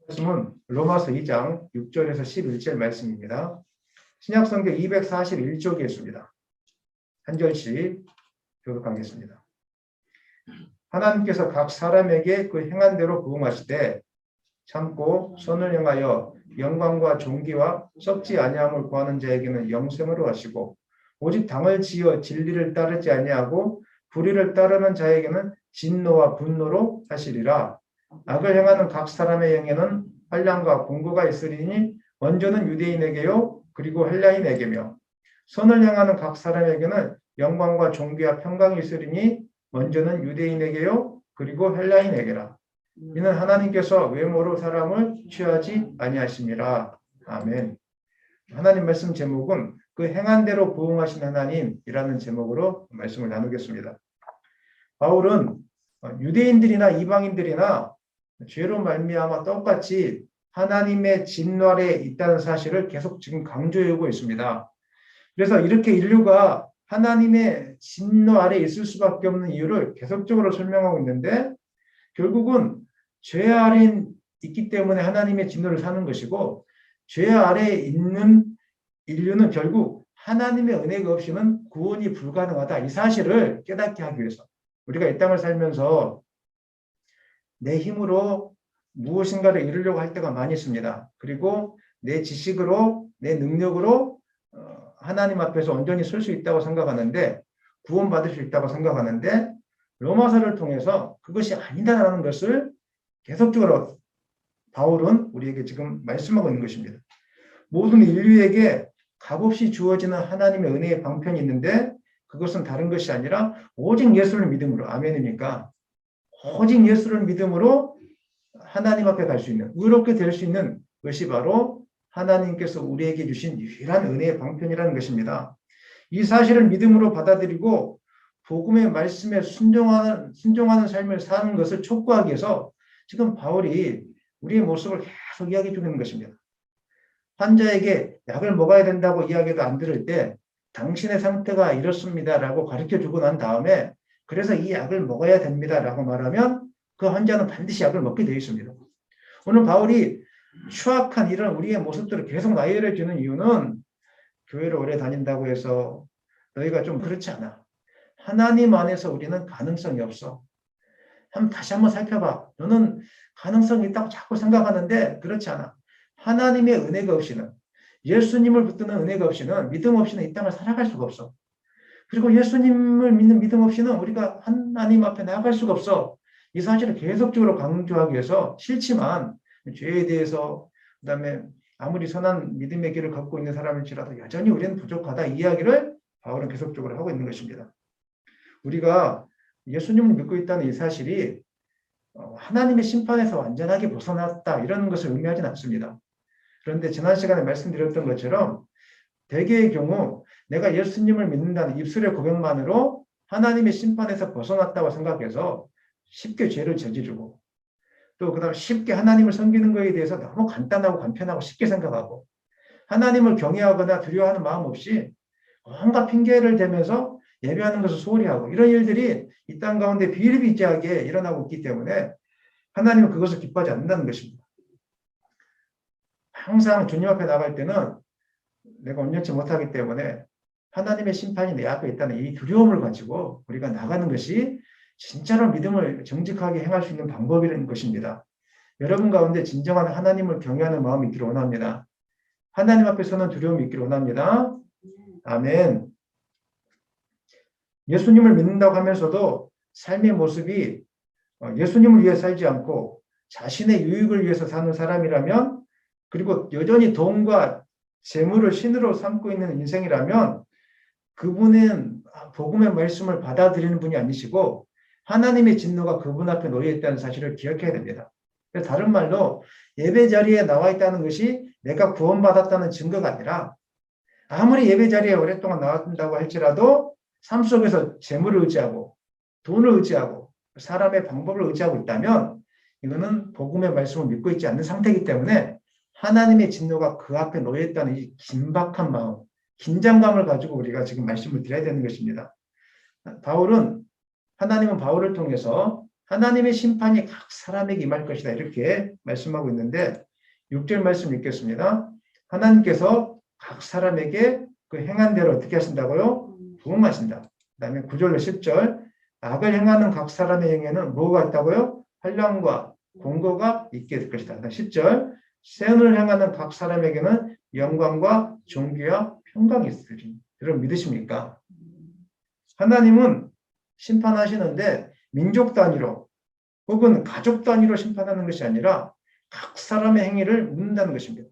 말씀은 로마서 2장 6절에서 11절 말씀입니다. 신약성경 241쪽에 있습니다. 한 절씩 교독하겠습니다. 하나님께서 각 사람에게 그 행한 대로 부응하시되 참고 선을 행하여 영광과 존귀와 썩지 아니함을 구하는 자에게는 영생으로 하시고 오직 당을 지어 진리를 따르지 아니하고 불의를 따르는 자에게는 진노와 분노로 하시리라. 악을 행하는 각 사람의 영에는 환난과 공고가 있으리니 먼저는 유대인에게요 그리고 헬라인에게며 선을 행하는 각 사람에게는 영광과 존귀와 평강이 있으리니 먼저는 유대인에게요 그리고 헬라인에게라. 이는 하나님께서 외모로 사람을 취하지 아니하심이라. 아멘. 하나님 말씀 제목은 그 행한 대로 부응하신 하나님이라는 제목으로 말씀을 나누겠습니다. 바울은 유대인들이나 이방인들이나 죄로 말미암아 똑같이 하나님의 진노 아래에 있다는 사실을 계속 지금 강조하고 있습니다. 그래서 이렇게 인류가 하나님의 진노 아래에 있을 수밖에 없는 이유를 계속적으로 설명하고 있는데 결국은 죄 아래에 있기 때문에 하나님의 진노를 사는 것이고 죄 아래에 있는 인류는 결국 하나님의 은혜가 없이는 구원이 불가능하다. 이 사실을 깨닫게 하기 위해서 우리가 이 땅을 살면서 내 힘으로 무엇인가를 이루려고 할 때가 많이 있습니다. 그리고 내 지식으로 내 능력으로 하나님 앞에서 온전히 설 수 있다고 생각하는데 구원받을 수 있다고 생각하는데 로마서를 통해서 그것이 아니다라는 것을 계속적으로 바울은 우리에게 지금 말씀하고 있는 것입니다. 모든 인류에게 값없이 주어지는 하나님의 은혜의 방편이 있는데 그것은 다른 것이 아니라 오직 예수를 믿음으로 아멘이니까 오직 예수를 믿음으로 하나님 앞에 갈 수 있는 의롭게 될 수 있는 것이 바로 하나님께서 우리에게 주신 유일한 은혜의 방편이라는 것입니다. 이 사실을 믿음으로 받아들이고 복음의 말씀에 순종하는 삶을 사는 것을 촉구하기 위해서 지금 바울이 우리의 모습을 계속 이야기해 주는 것입니다. 환자에게 약을 먹어야 된다고 이야기도 안 들을 때 당신의 상태가 이렇습니다라고 가르쳐 주고 난 다음에 그래서 이 약을 먹어야 됩니다라고 말하면 그 환자는 반드시 약을 먹게 되어 있습니다. 오늘 바울이 추악한 이런 우리의 모습들을 계속 나열해 주는 이유는 교회를 오래 다닌다고 해서 너희가 좀 그렇지 않아. 하나님 안에서 우리는 가능성이 없어. 다시 한번 살펴봐. 너는 가능성이 있다고 자꾸 생각하는데 그렇지 않아. 하나님의 은혜가 없이는 예수님을 붙드는 은혜가 없이는 믿음 없이는 이 땅을 살아갈 수가 없어. 그리고 예수님을 믿는 믿음 없이는 우리가 하나님 앞에 나아갈 수가 없어. 이 사실을 계속적으로 강조하기 위해서 싫지만 죄에 대해서 그다음에 아무리 선한 믿음의 길을 갖고 있는 사람일지라도 여전히 우리는 부족하다. 이 이야기를 바울은 계속적으로 하고 있는 것입니다. 우리가 예수님을 믿고 있다는 이 사실이 하나님의 심판에서 완전하게 벗어났다 이런 것을 의미하지는 않습니다. 그런데 지난 시간에 말씀드렸던 것처럼 대개의 경우 내가 예수님을 믿는다는 입술의 고백만으로 하나님의 심판에서 벗어났다고 생각해서 쉽게 죄를 저지르고 또 그다음에 쉽게 하나님을 섬기는 것에 대해서 너무 간단하고 간편하고 쉽게 생각하고 하나님을 경외하거나 두려워하는 마음 없이 온갖 핑계를 대면서 예배하는 것을 소홀히 하고 이런 일들이 이 땅 가운데 비일비재하게 일어나고 있기 때문에 하나님은 그것을 기뻐하지 않는다는 것입니다. 항상 주님 앞에 나갈 때는 내가 온전치 못하기 때문에 하나님의 심판이 내 앞에 있다는 이 두려움을 가지고 우리가 나가는 것이 진짜로 믿음을 정직하게 행할 수 있는 방법이라는 것입니다. 여러분 가운데 진정한 하나님을 경외하는 마음이 있기를 원합니다. 하나님 앞에서는 두려움이 있기를 원합니다. 아멘. 예수님을 믿는다고 하면서도 삶의 모습이 예수님을 위해 살지 않고 자신의 유익을 위해서 사는 사람이라면 그리고 여전히 돈과 재물을 신으로 삼고 있는 인생이라면 그분은 복음의 말씀을 받아들이는 분이 아니시고 하나님의 진노가 그분 앞에 놓여 있다는 사실을 기억해야 됩니다. 다른 말로 예배 자리에 나와 있다는 것이 내가 구원받았다는 증거가 아니라 아무리 예배 자리에 오랫동안 나왔다고 할지라도 삶 속에서 재물을 의지하고 돈을 의지하고 사람의 방법을 의지하고 있다면 이거는 복음의 말씀을 믿고 있지 않는 상태이기 때문에 하나님의 진노가 그 앞에 놓여 있다는 이 긴박한 마음, 긴장감을 가지고 우리가 지금 말씀을 드려야 되는 것입니다. 하나님은 바울을 통해서 하나님의 심판이 각 사람에게 임할 것이다. 이렇게 말씀하고 있는데 6절 말씀 읽겠습니다. 하나님께서 각 사람에게 그 행한 대로 어떻게 하신다고요? 부응하신다. 그 다음에 9절로 10절 악을 행하는 각 사람의 행에는 뭐가 있다고요? 환난과 공고가 있게 될 것이다. 10절 선을 행하는 각 사람에게는 영광과 존귀와 평강이 있으리. 여러분 믿으십니까? 하나님은 심판하시는데 민족 단위로 혹은 가족 단위로 심판하는 것이 아니라 각 사람의 행위를 묻는다는 것입니다.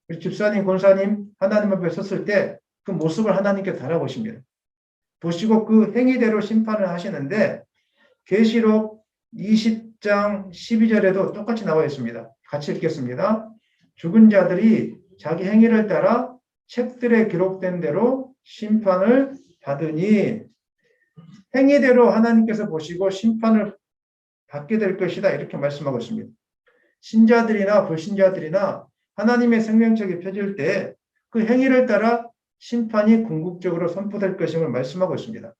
우리 집사님, 권사님 하나님 앞에 섰을 때 그 모습을 하나님께 달아보십니다. 보시고 그 행위대로 심판을 하시는데 계시록 20장 12절에도 똑같이 나와 있습니다. 같이 읽겠습니다. 죽은 자들이 자기 행위를 따라 책들에 기록된 대로 심판을 받으니 행위대로 하나님께서 보시고 심판을 받게 될 것이다. 이렇게 말씀하고 있습니다. 신자들이나 불신자들이나 하나님의 생명책이 펴질 때 그 행위를 따라 심판이 궁극적으로 선포될 것임을 말씀하고 있습니다.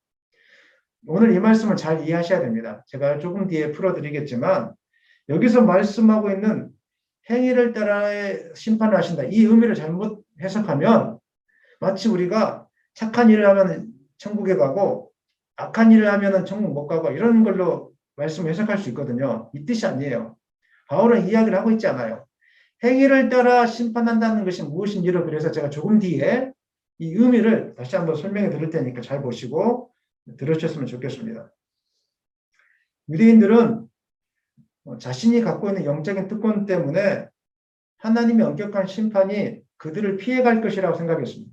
오늘 이 말씀을 잘 이해하셔야 됩니다. 제가 조금 뒤에 풀어드리겠지만 여기서 말씀하고 있는 행위를 따라 심판을 하신다. 이 의미를 잘못 해석하면 마치 우리가 착한 일을 하면 천국에 가고 악한 일을 하면 천국 못 가고 이런 걸로 말씀을 해석할 수 있거든요. 이 뜻이 아니에요. 바울은 이야기를 하고 있지 않아요. 행위를 따라 심판한다는 것이 무엇인지를 그래서 제가 조금 뒤에 이 의미를 다시 한번 설명해 드릴 테니까 잘 보시고 들으셨으면 좋겠습니다. 유대인들은 자신이 갖고 있는 영적인 특권 때문에 하나님의 엄격한 심판이 그들을 피해갈 것이라고 생각했습니다.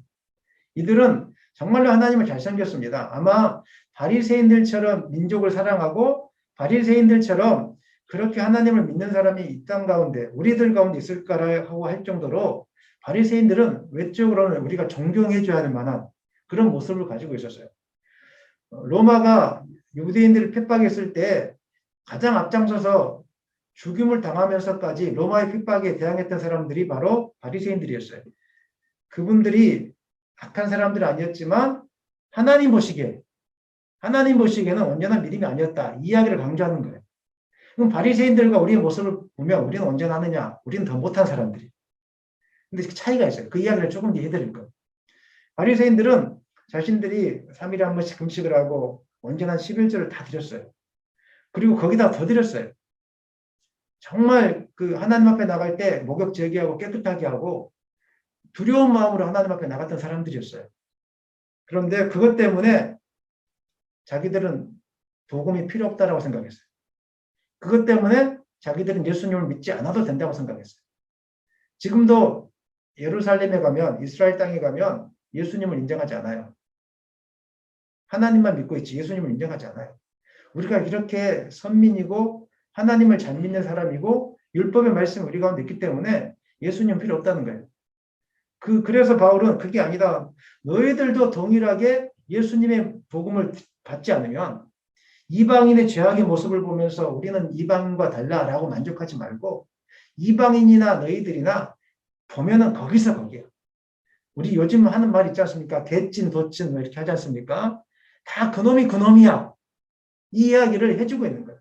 이들은 정말로 하나님을 잘 섬겼습니다. 아마 바리새인들처럼 민족을 사랑하고 바리새인들처럼 그렇게 하나님을 믿는 사람이 이 땅 가운데 우리들 가운데 있을까라고 할 정도로 바리새인들은 외적으로는 우리가 존경해줘야 할 만한 그런 모습을 가지고 있었어요. 로마가 유대인들을 핍박했을 때 가장 앞장서서 죽임을 당하면서까지 로마의 핍박에 대항했던 사람들이 바로 바리새인들이었어요. 그분들이 악한 사람들은 아니었지만 하나님 보시기에는 온전한 믿음이 아니었다. 이 이야기를 강조하는 거예요. 그럼 바리새인들과 우리의 모습을 보면 우리는 온전하느냐? 우리는 더 못한 사람들이. 근데 차이가 있어요. 그 이야기를 조금 더 해드릴 거예요. 바리새인들은 자신들이 3일에 한 번씩 금식을 하고 온전한 11절을 다 드렸어요. 그리고 거기다 더 드렸어요. 정말 그 하나님 앞에 나갈 때 목욕 제기하고 깨끗하게 하고 두려운 마음으로 하나님 앞에 나갔던 사람들이었어요. 그런데 그것 때문에 자기들은 복음이 필요 없다라고 생각했어요. 그것 때문에 자기들은 예수님을 믿지 않아도 된다고 생각했어요. 지금도 예루살렘에 가면 이스라엘 땅에 가면 예수님을 인정하지 않아요. 하나님만 믿고 있지 예수님을 인정하지 않아요. 우리가 이렇게 선민이고 하나님을 잘 믿는 사람이고 율법의 말씀이 우리 가운데 있기 때문에 예수님 필요 없다는 거예요. 그래서 바울은 그게 아니다. 너희들도 동일하게 예수님의 복음을 받지 않으면 이방인의 죄악의 모습을 보면서 우리는 이방인과 달라라고 만족하지 말고 이방인이나 너희들이나 보면은 거기서 거기야. 우리 요즘 하는 말 있지 않습니까? 개찐, 도찐 뭐 이렇게 하지 않습니까? 다 그놈이 그놈이야. 이 이야기를 해주고 있는 거예요.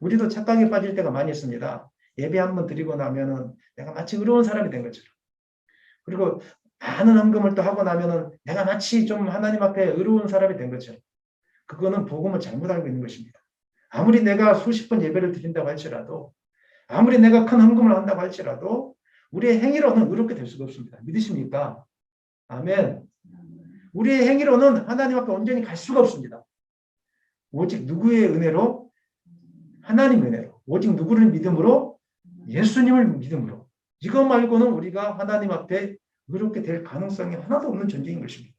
우리도 착각에 빠질 때가 많이 있습니다. 예배 한번 드리고 나면은 내가 마치 의로운 사람이 된 것처럼. 그리고 많은 헌금을 또 하고 나면은 내가 마치 좀 하나님 앞에 의로운 사람이 된 것처럼. 그거는 복음을 잘못 알고 있는 것입니다. 아무리 내가 수십 번 예배를 드린다고 할지라도 아무리 내가 큰 헌금을 한다고 할지라도 우리의 행위로는 의롭게 될 수가 없습니다. 믿으십니까? 아멘. 우리의 행위로는 하나님 앞에 온전히 갈 수가 없습니다. 오직 누구의 은혜로? 하나님의 은혜로. 오직 누구를 믿음으로? 예수님을 믿음으로. 이거 말고는 우리가 하나님 앞에 의롭게 될 가능성이 하나도 없는 존재인 것입니다.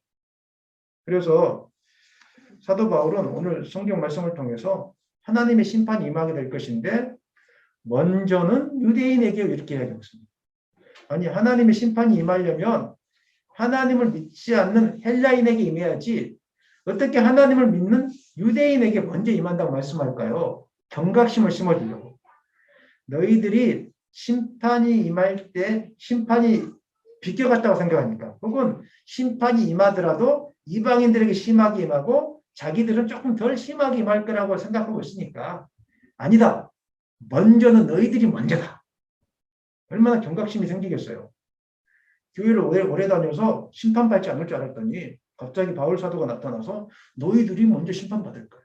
그래서 사도 바울은 오늘 성경 말씀을 통해서 하나님의 심판이 임하게 될 것인데 먼저는 유대인에게 이렇게 이야기하고 있습니다. 아니 하나님의 심판이 임하려면 하나님을 믿지 않는 헬라인에게 임해야지 어떻게 하나님을 믿는 유대인에게 먼저 임한다고 말씀할까요? 경각심을 심어주려고. 너희들이 심판이 임할 때 심판이 비껴갔다고 생각합니까? 혹은 심판이 임하더라도 이방인들에게 심하게 임하고 자기들은 조금 덜 심하게 임할 거라고 생각하고 있으니까 아니다. 먼저는 너희들이 먼저다. 얼마나 경각심이 생기겠어요. 교회를 오래 다녀서 심판받지 않을 줄 알았더니 갑자기 바울 사도가 나타나서 너희들이 먼저 심판받을 거야.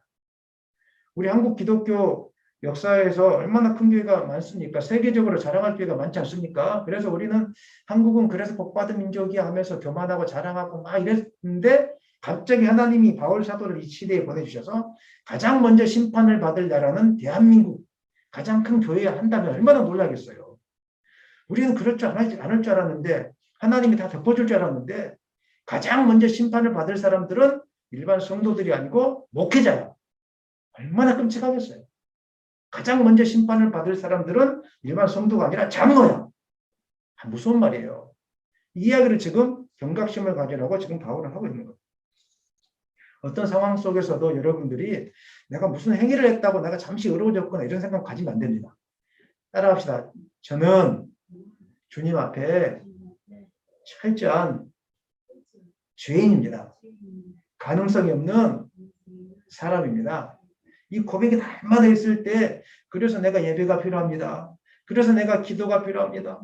우리 한국 기독교 역사에서 얼마나 큰 교회가 많습니까? 세계적으로 자랑할 교회가 많지 않습니까? 그래서 우리는 한국은 그래서 복받은 민족이야 하면서 교만하고 자랑하고 막 이랬는데 갑자기 하나님이 바울 사도를 이 시대에 보내주셔서 가장 먼저 심판을 받을 나라는 대한민국 가장 큰 교회야 한다면 얼마나 놀라겠어요. 우리는 그럴 줄 않을 줄 알았는데 하나님이 다 덮어줄 줄 알았는데 가장 먼저 심판을 받을 사람들은 일반 성도들이 아니고 목회자야. 얼마나 끔찍하겠어요. 가장 먼저 심판을 받을 사람들은 일반 성도가 아니라 장로야. 무서운 말이에요. 이 이야기를 지금 경각심을 가지라고 지금 바울은 하고 있는 거예요. 어떤 상황 속에서도 여러분들이 내가 무슨 행위를 했다고 내가 잠시 의로워졌거나 이런 생각 가지면 안 됩니다. 따라합시다. 저는 주님 앞에 철저한 죄인입니다. 가능성이 없는 사람입니다. 이 고백이 날마다 있을 때 그래서 내가 예배가 필요합니다. 그래서 내가 기도가 필요합니다.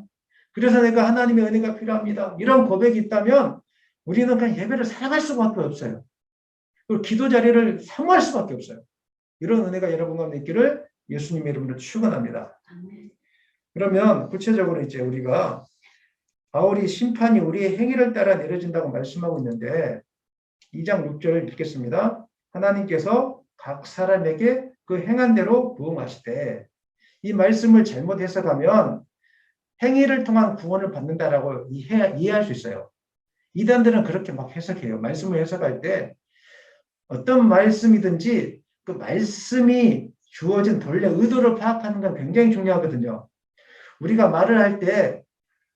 그래서 내가 하나님의 은혜가 필요합니다. 이런 고백이 있다면 우리는 그냥 예배를 살아갈 수밖에 없어요. 그리고 기도 자리를 사모할 수밖에 없어요. 이런 은혜가 여러분 가운데 있기를 예수님의 이름으로 축원합니다. 그러면 구체적으로 이제 우리가 바울이 심판이 우리의 행위를 따라 내려진다고 말씀하고 있는데 2장 6절을 읽겠습니다. 하나님께서 각 사람에게 그 행한 대로 부응하시되 이 말씀을 잘못 해석하면 행위를 통한 구원을 받는다라고 이해할 수 있어요. 이단들은 그렇게 막 해석해요. 말씀을 해석할 때 어떤 말씀이든지 그 말씀이 주어진 본래 의도를 파악하는 건 굉장히 중요하거든요. 우리가 말을 할 때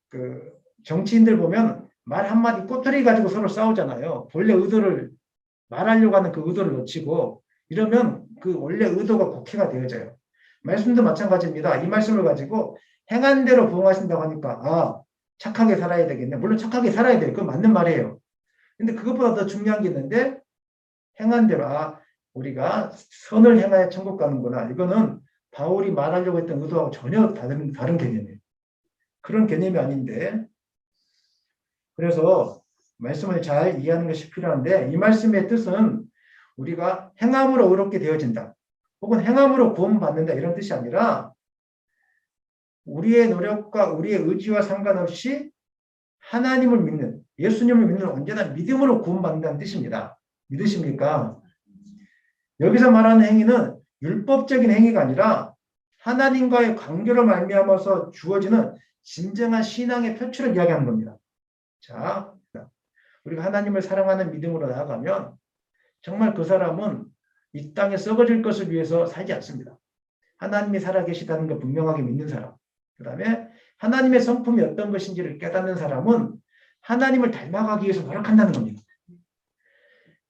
그 정치인들 보면 말 한마디 꼬투리 가지고 서로 싸우잖아요. 본래 의도를 말하려고 하는 그 의도를 놓치고 이러면 그 원래 의도가 곡해가 되어져요. 말씀도 마찬가지입니다. 이 말씀을 가지고 행한 대로 부응하신다고 하니까 착하게 살아야 되겠네. 물론 착하게 살아야 돼요. 그건 맞는 말이에요. 근데 그것보다 더 중요한 게 있는데 행한 대로 우리가 선을 행하여 천국 가는구나. 이거는 바울이 말하려고 했던 의도하고 전혀 다른 개념이에요. 그런 개념이 아닌데 그래서 말씀을 잘 이해하는 것이 필요한데 이 말씀의 뜻은 우리가 행함으로 의롭게 되어진다. 혹은 행함으로 구원받는다 이런 뜻이 아니라 우리의 노력과 우리의 의지와 상관없이 하나님을 믿는 예수님을 믿는 언제나 믿음으로 구원받는다는 뜻입니다. 믿으십니까? 여기서 말하는 행위는 율법적인 행위가 아니라 하나님과의 관계로 말미암아서 주어지는 진정한 신앙의 표출을 이야기하는 겁니다. 자, 우리가 하나님을 사랑하는 믿음으로 나아가면 정말 그 사람은 이 땅에 썩어질 것을 위해서 살지 않습니다. 하나님이 살아계시다는 걸 분명하게 믿는 사람. 그 다음에 하나님의 성품이 어떤 것인지를 깨닫는 사람은 하나님을 닮아가기 위해서 노력한다는 겁니다.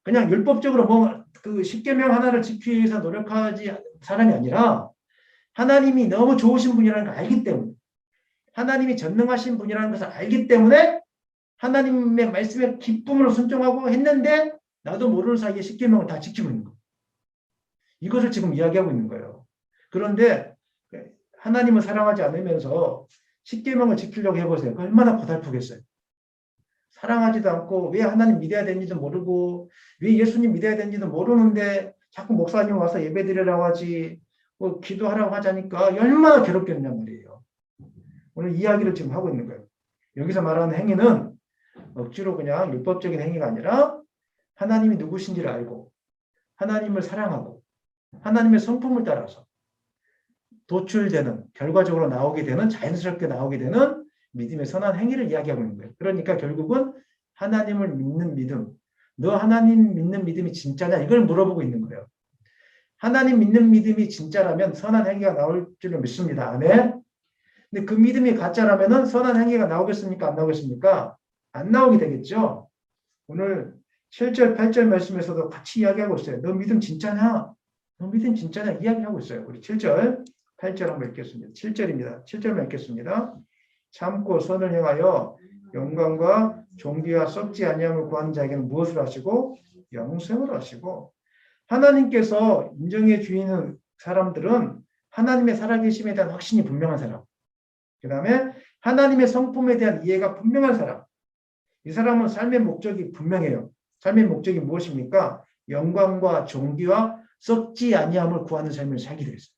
그냥 율법적으로 그 십계명 하나를 지키기 위해서 노력하지 사람이 아니라 하나님이 너무 좋으신 분이라는 걸 알기 때문에 하나님이 전능하신 분이라는 것을 알기 때문에 하나님의 말씀에 기쁨으로 순종하고 했는데 나도 모르는 사이에 십계명을 다 지키고 있는 거예요. 이것을 지금 이야기하고 있는 거예요. 그런데 하나님을 사랑하지 않으면서 십계명을 지키려고 해보세요. 얼마나 고달프겠어요. 사랑하지도 않고 왜 하나님 믿어야 되는지도 모르고 왜 예수님 믿어야 되는지도 모르는데 자꾸 목사님 와서 예배드리라고 하지 뭐 기도하라고 하자니까 얼마나 괴롭겠냔 말이에요. 오늘 이야기를 지금 하고 있는 거예요. 여기서 말하는 행위는 억지로 그냥 율법적인 행위가 아니라 하나님이 누구신지를 알고 하나님을 사랑하고 하나님의 성품을 따라서 도출되는 결과적으로 나오게 되는 자연스럽게 나오게 되는 믿음의 선한 행위를 이야기하고 있는 거예요. 그러니까 결국은 하나님을 믿는 믿음, 너 하나님 믿는 믿음이 진짜냐 이걸 물어보고 있는 거예요. 하나님 믿는 믿음이 진짜라면 선한 행위가 나올 줄을 믿습니다. 아멘. 근데 그 믿음이 가짜라면은 선한 행위가 나오겠습니까? 안 나오겠습니까? 안 나오게 되겠죠. 오늘 7절, 8절 말씀에서도 같이 이야기하고 있어요. 너 믿음 진짜냐? 너 믿음 진짜냐? 이야기하고 있어요. 우리 7절, 8절 한번 읽겠습니다. 7절입니다. 7절만 읽겠습니다. 참고 선을 행하여 영광과 존귀와 썩지 아니함을 구하는 자에게는 무엇을 하시고? 영생을 하시고 하나님께서 인정해 주시는 사람들은 하나님의 살아계심에 대한 확신이 분명한 사람. 그 다음에 하나님의 성품에 대한 이해가 분명한 사람. 이 사람은 삶의 목적이 분명해요. 삶의 목적이 무엇입니까? 영광과 존귀와 썩지 아니함을 구하는 삶을 살게 되어 있어요.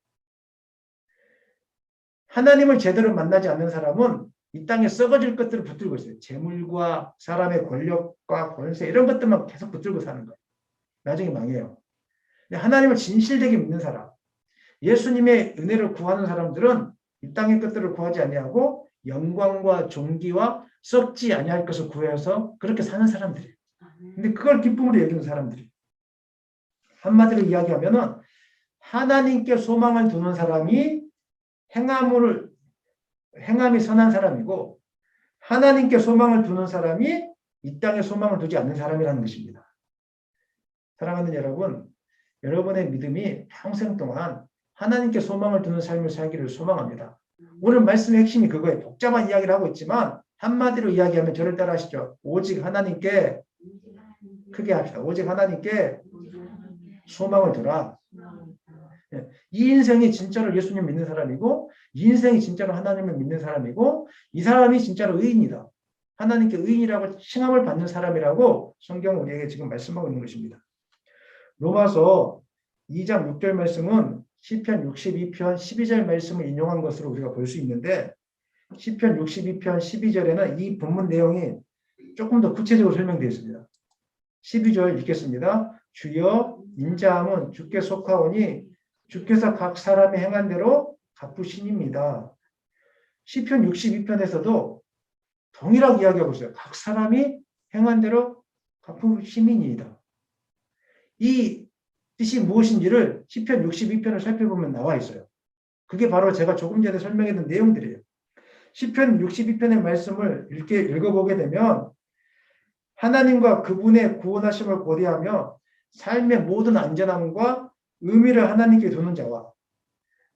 하나님을 제대로 만나지 않는 사람은 이 땅에 썩어질 것들을 붙들고 있어요. 재물과 사람의 권력과 권세 이런 것들만 계속 붙들고 사는 거예요. 나중에 망해요. 하나님을 진실되게 믿는 사람, 예수님의 은혜를 구하는 사람들은 이 땅의 것들을 구하지 아니하고 영광과 존귀와 썩지 아니할 것을 구해서 그렇게 사는 사람들이에요. 근데 그걸 기쁨으로 여기는 사람들이에요. 한마디로 이야기하면은 하나님께 소망을 두는 사람이 행함이 선한 사람이고 하나님께 소망을 두는 사람이 이 땅에 소망을 두지 않는 사람이라는 것입니다. 사랑하는 여러분, 여러분의 믿음이 평생 동안 하나님께 소망을 두는 삶을 살기를 소망합니다. 오늘 말씀의 핵심이 그거예요. 복잡한 이야기를 하고 있지만 한마디로 이야기하면 저를 따라 하시죠. 오직 하나님께, 크게 합시다. 오직 하나님께 소망을 두라. 이 인생이 진짜로 예수님 믿는 사람이고 이 인생이 진짜로 하나님을 믿는 사람이고 이 사람이 진짜로 의인이다. 하나님께 의인이라고 칭함을 받는 사람이라고 성경은 우리에게 지금 말씀하고 있는 것입니다. 로마서 2장 6절 말씀은 시편 62편 12절 말씀을 인용한 것으로 우리가 볼 수 있는데 시편 62편 12절에는 이 본문 내용이 조금 더 구체적으로 설명되어 있습니다. 12절 읽겠습니다. 주여 인자함은 주께 속하오니 주께서 각 사람이 행한 대로 갚으시니입니다. 시편 62편에서도 동일하게 이야기하고 있어요. 각 사람이 행한 대로 갚으시니이다. 이 뜻이 무엇인지를 시편 62편을 살펴보면 나와 있어요. 그게 바로 제가 조금 전에 설명했던 내용들이에요. 시편 62편의 말씀을 읽어보게 되면 하나님과 그분의 구원하심을 고대하며 삶의 모든 안전함과 의미를 하나님께 두는 자와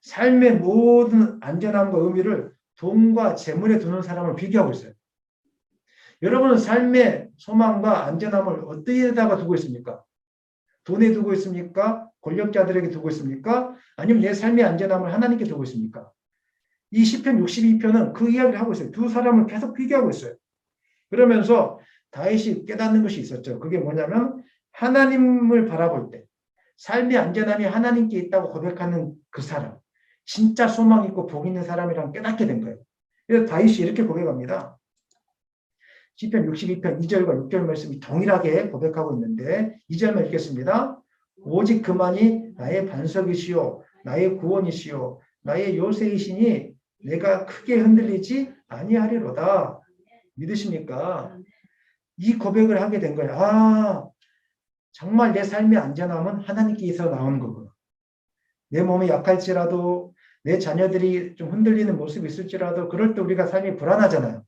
삶의 모든 안전함과 의미를 돈과 재물에 두는 사람을 비교하고 있어요. 여러분은 삶의 소망과 안전함을 어디에다가 두고 있습니까? 돈에 두고 있습니까? 권력자들에게 두고 있습니까? 아니면 내 삶의 안전함을 하나님께 두고 있습니까? 이 시편 62편은 그 이야기를 하고 있어요. 두 사람을 계속 비교하고 있어요. 그러면서 다윗이 깨닫는 것이 있었죠. 그게 뭐냐면 하나님을 바라볼 때 삶의 안전함이 하나님께 있다고 고백하는 그 사람, 진짜 소망 있고 복 있는 사람이란 깨닫게 된 거예요. 그래서 다윗이 이렇게 고백합니다. 시편 62편 2절과 6절 말씀이 동일하게 고백하고 있는데 2절만 읽겠습니다. 오직 그만이 나의 반석이시요 나의 구원이시요 나의 요새이시니 내가 크게 흔들리지 아니하리로다. 믿으십니까? 이 고백을 하게 된 거예요. 아, 정말 내 삶의 안전함은 하나님께서 나오는 거구나. 내 몸이 약할지라도 내 자녀들이 좀 흔들리는 모습이 있을지라도 그럴 때 우리가 삶이 불안하잖아요.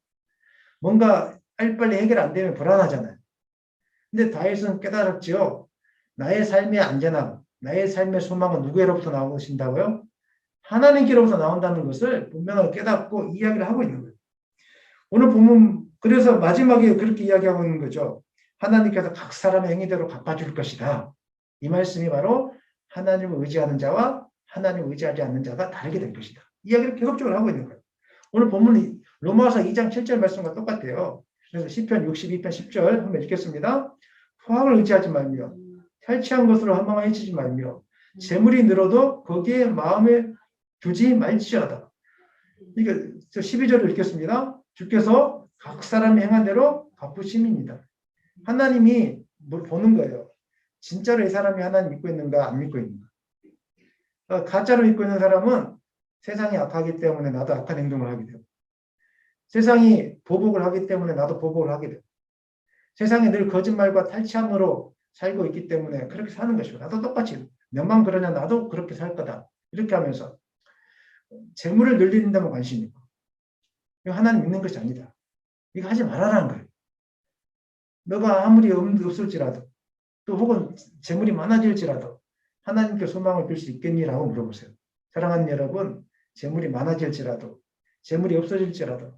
뭔가 빨리빨리 해결 안 되면 불안하잖아요. 근데 다윗은 깨달았지요. 나의 삶의 안전함, 나의 삶의 소망은 누구로부터 나오신다고요? 하나님께로부터 나온다는 것을 분명하게 깨닫고 이야기를 하고 있는 거예요. 오늘 보면 그래서 마지막에 그렇게 이야기하고 있는 거죠. 하나님께서 각 사람의 행위대로 갚아줄 것이다. 이 말씀이 바로 하나님을 의지하는 자와 하나님을 의지하지 않는 자가 다르게 될 것이다. 이야기를 계속적으로 하고 있는 거예요. 오늘 본문이 로마서 2장 7절 말씀과 똑같아요. 그래서 시편 62편 10절 한번 읽겠습니다. 포악을 의지하지 말며 탈취한 것으로 한방을 해치지 말며 재물이 늘어도 거기에 마음에 두지 말지어다. 이게 12절을 읽겠습니다. 주께서 각 사람이 행한 대로 갚으심입니다. 하나님이 뭘 보는 거예요. 진짜로 이 사람이 하나님 믿고 있는가 안 믿고 있는가. 가짜로 믿고 있는 사람은 세상이 악하기 때문에 나도 악한 행동을 하게 되고 세상이 보복을 하기 때문에 나도 보복을 하게 되고 세상에 늘 거짓말과 탈취함으로 살고 있기 때문에 그렇게 사는 것이고 나도 똑같이 너만 그러냐 나도 그렇게 살 거다. 이렇게 하면서 재물을 늘린다면 관심이 있고 이거 하나님 믿는 것이 아니다. 이거 하지 말아라는 거예요. 너가 아무리 없을지라도 또 혹은 재물이 많아질지라도 하나님께 소망을 빌 수 있겠니라고 물어보세요. 사랑하는 여러분, 재물이 많아질지라도 재물이 없어질지라도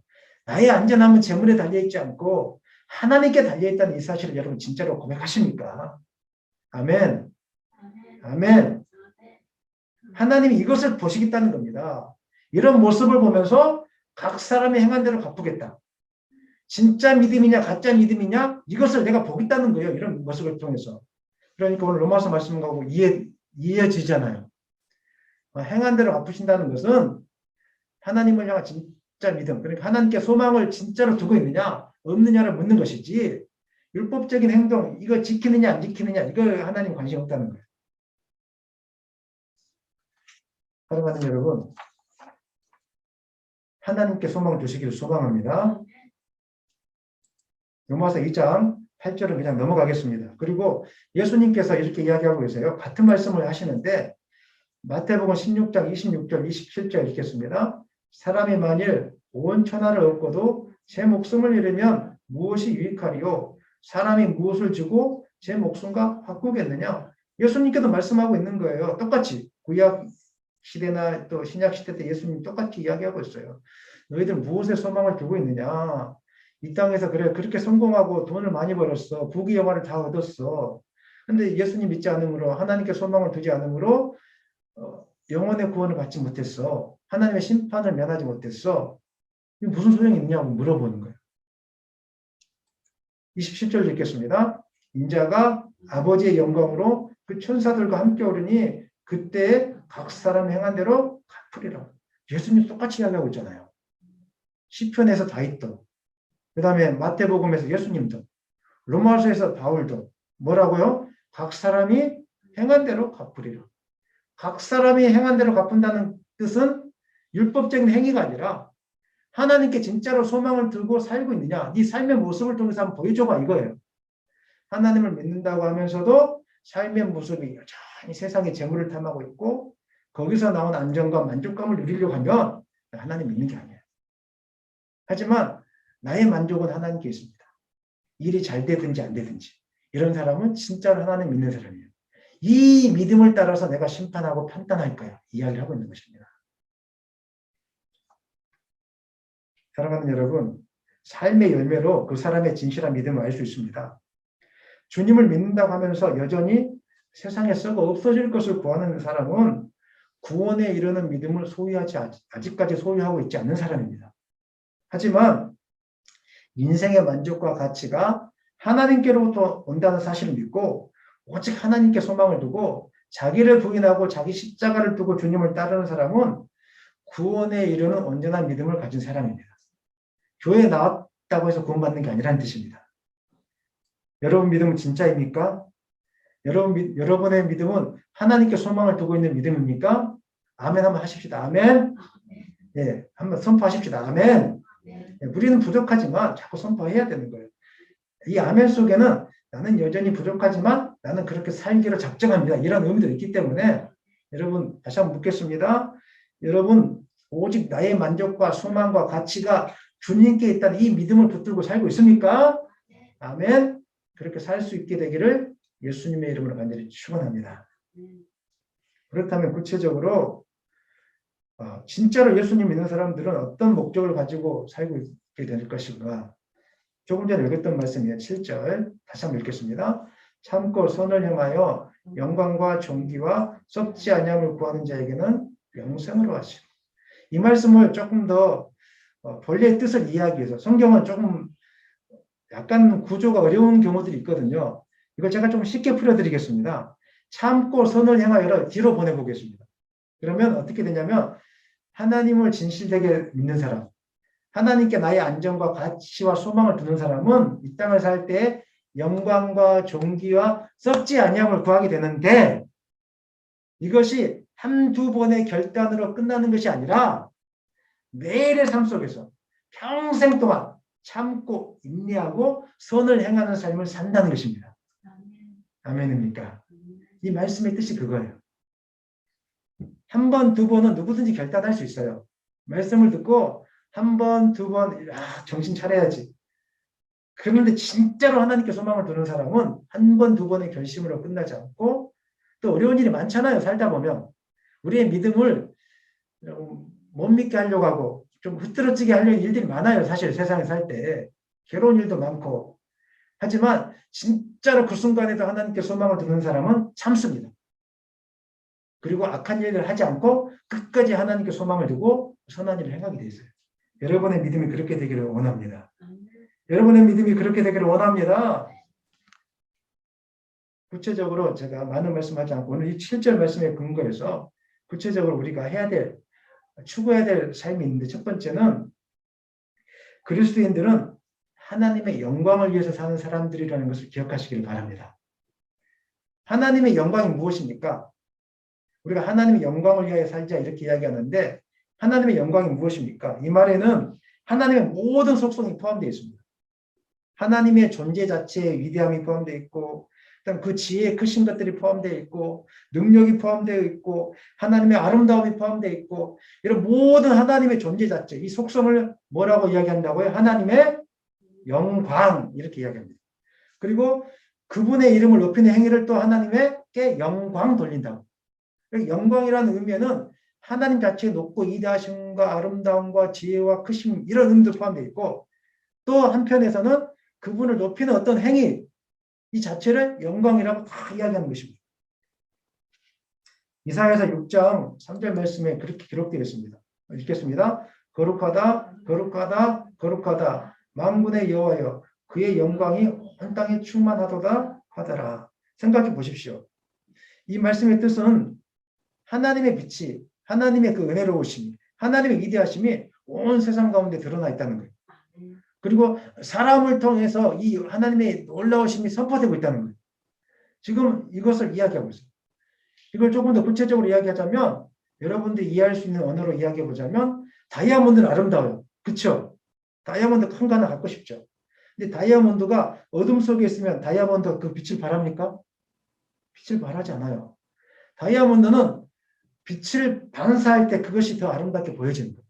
나의 안전함은 재물에 달려있지 않고 하나님께 달려있다는 이 사실을 여러분 진짜로 고백하십니까? 아멘. 아멘. 하나님이 이것을 보시겠다는 겁니다. 이런 모습을 보면서 각 사람이 행한 대로 갚으겠다. 진짜 믿음이냐 가짜 믿음이냐 이것을 내가 보겠다는 거예요. 이런 모습을 통해서. 그러니까 오늘 로마서 말씀하고 이해지잖아요. 행한 대로 갚으신다는 것은 하나님을 향한 진짜 믿음, 그러니까 하나님께 소망을 진짜로 두고 있느냐 없느냐를 묻는 것이지 율법적인 행동 이거 지키느냐 안 지키느냐 이거 하나님 관심 없다는 거예요. 사랑하는 여러분, 하나님께 소망을 두시기를 소망합니다. 로마서 2장 8절은 그냥 넘어가겠습니다. 그리고 예수님께서 이렇게 이야기하고 계세요. 같은 말씀을 하시는데 마태복음 16장 26절 27절 읽겠습니다. 사람이 만일 온 천하를 얻고도 제 목숨을 잃으면 무엇이 유익하리요? 사람이 무엇을 주고 제 목숨과 바꾸겠느냐? 예수님께도 말씀하고 있는 거예요. 똑같이 구약 시대나 또 신약 시대 때 예수님 똑같이 이야기하고 있어요. 너희들 무엇에 소망을 두고 있느냐? 이 땅에서 그래 그렇게 성공하고 돈을 많이 벌었어. 부귀영화를 다 얻었어. 근데 예수님 믿지 않으므로 하나님께 소망을 두지 않으므로 영혼의 구원을 받지 못했어. 하나님의 심판을 면하지 못했어. 이게 무슨 소용이 있냐고 물어보는 거예요. 27절 읽겠습니다. 인자가 아버지의 영광으로 그 천사들과 함께 오르니 그때 각 사람 행한 대로 갚으리라. 예수님 똑같이 이야기하고 있잖아요. 시편에서 다윗도, 그 다음에 마태복음에서 예수님도, 로마서에서 바울도 뭐라고요? 각 사람이 행한 대로 갚으리라. 각 사람이 행한 대로 갚는다는 뜻은 율법적인 행위가 아니라 하나님께 진짜로 소망을 들고 살고 있느냐, 네 삶의 모습을 통해서 한번 보여줘봐 이거예요. 하나님을 믿는다고 하면서도 삶의 모습이 여전히 세상의 재물을 탐하고 있고 거기서 나온 안정감, 만족감을 누리려고 하면 하나님 믿는 게 아니에요. 하지만 나의 만족은 하나님께 있습니다. 일이 잘 되든지 안 되든지 이런 사람은 진짜로 하나님 믿는 사람이에요. 이 믿음을 따라서 내가 심판하고 판단할 거야. 이야기를 하고 있는 것입니다. 사랑하는 여러분, 삶의 열매로 그 사람의 진실한 믿음을 알 수 있습니다. 주님을 믿는다고 하면서 여전히 세상에 썩어 없어질 것을 구하는 사람은 구원에 이르는 믿음을 아직까지 소유하고 있지 않는 사람입니다. 하지만 인생의 만족과 가치가 하나님께로부터 온다는 사실을 믿고 오직 하나님께 소망을 두고 자기를 부인하고 자기 십자가를 두고 주님을 따르는 사람은 구원에 이르는 온전한 믿음을 가진 사람입니다. 교회에 나왔다고 해서 구원받는 게 아니라는 뜻입니다. 여러분 믿음은 진짜입니까? 여러분의 믿음은 하나님께 소망을 두고 있는 믿음입니까? 아멘 한번 하십시다. 아멘. 예, 한번 선포하십시다. 아멘. 예, 우리는 부족하지만 자꾸 선포해야 되는 거예요. 이 아멘 속에는 나는 여전히 부족하지만 나는 그렇게 살기로 작정합니다. 이런 의미도 있기 때문에 여러분 다시 한번 묻겠습니다. 여러분 오직 나의 만족과 소망과 가치가 주님께 있다는 이 믿음을 붙들고 살고 있습니까? 아멘. 그렇게 살 수 있게 되기를 예수님의 이름으로 간절히 축원합니다. 그렇다면 구체적으로 진짜로 예수님 믿는 사람들은 어떤 목적을 가지고 살고 있게 될 것인가? 조금 전에 읽었던 말씀이에요. 7절 다시 한번 읽겠습니다. 참고 선을 행하여 영광과 존귀와 썩지 아니함을 구하는 자에게는 영생으로 하시고. 이 말씀을 조금 더 본래의 뜻을 이야기해서 성경은 조금 약간 구조가 어려운 경우들이 있거든요. 이걸 제가 좀 쉽게 풀어드리겠습니다. 참고 선을 행하여를 뒤로 보내보겠습니다. 그러면 어떻게 되냐면 하나님을 진실되게 믿는 사람, 하나님께 나의 안정과 가치와 소망을 두는 사람은 이 땅을 살 때 영광과 존귀와 썩지 아니함을 구하게 되는데 이것이 한두 번의 결단으로 끝나는 것이 아니라 매일의 삶 속에서 평생 동안 참고 인내하고 선을 행하는 삶을 산다는 것입니다. 아멘입니까? 이 말씀의 뜻이 그거예요. 한 번, 두 번은 누구든지 결단할 수 있어요. 말씀을 듣고 한 번, 두 번, 정신 차려야지. 그런데 진짜로 하나님께 소망을 두는 사람은 한 번, 두 번의 결심으로 끝나지 않고 또 어려운 일이 많잖아요. 살다 보면. 우리의 믿음을 못 믿게 하려고 하고 좀 흐트러지게 하려는 일들이 많아요. 사실 세상에 살 때. 괴로운 일도 많고. 하지만 진짜로 그 순간에도 하나님께 소망을 두는 사람은 참습니다. 그리고 악한 일을 하지 않고 끝까지 하나님께 소망을 두고 선한 일을 행하게 돼 있어요. 여러분의 믿음이 그렇게 되기를 원합니다. 여러분의 믿음이 그렇게 되기를 원합니다. 구체적으로 제가 많은 말씀하지 않고 오늘 이 7절 말씀에 근거해서 구체적으로 우리가 해야 될, 추구해야 될 삶이 있는데, 첫 번째는 그리스도인들은 하나님의 영광을 위해서 사는 사람들이라는 것을 기억하시길 바랍니다. 하나님의 영광이 무엇입니까? 우리가 하나님의 영광을 위하여 살자 이렇게 이야기하는데, 하나님의 영광이 무엇입니까? 이 말에는 하나님의 모든 속성이 포함되어 있습니다. 하나님의 존재 자체의 위대함이 포함되어 있고, 그다음 그 지혜의 크신 것들이 포함되어 있고, 능력이 포함되어 있고, 하나님의 아름다움이 포함되어 있고, 이런 모든 하나님의 존재 자체, 이 속성을 뭐라고 이야기한다고요? 하나님의 영광, 이렇게 이야기합니다. 그리고 그분의 이름을 높이는 행위를 또 하나님께 영광 돌린다고. 영광이라는 의미에는 하나님 자체의 높고 위대하심과 아름다움과 지혜와 크심, 이런 의미도 포함되어 있고, 또 한편에서는 그분을 높이는 어떤 행위, 이 자체를 영광이라고 다 이야기하는 것입니다. 이사야서 6장 3절 말씀에 그렇게 기록되어 있습니다. 읽겠습니다. 거룩하다, 거룩하다, 거룩하다. 만군의 여호와여, 그의 영광이 온 땅에 충만하도다 하더라. 생각해 보십시오. 이 말씀의 뜻은 하나님의 빛이, 하나님의 그 은혜로우심이, 하나님의 위대하심이 온 세상 가운데 드러나 있다는 거예요. 그리고 사람을 통해서 이 하나님의 놀라우심이 선포되고 있다는 거예요. 지금 이것을 이야기하고 있어요. 이걸 조금 더 구체적으로 이야기하자면, 여러분들이 이해할 수 있는 언어로 이야기해 보자면, 다이아몬드는 아름다워요. 그렇죠? 다이아몬드 큰 거 하나 갖고 싶죠. 근데 다이아몬드가 어둠 속에 있으면 다이아몬드 그 빛을 발합니까? 빛을 발하지 않아요. 다이아몬드는 빛을 반사할 때 그것이 더 아름답게 보여지는 거예요.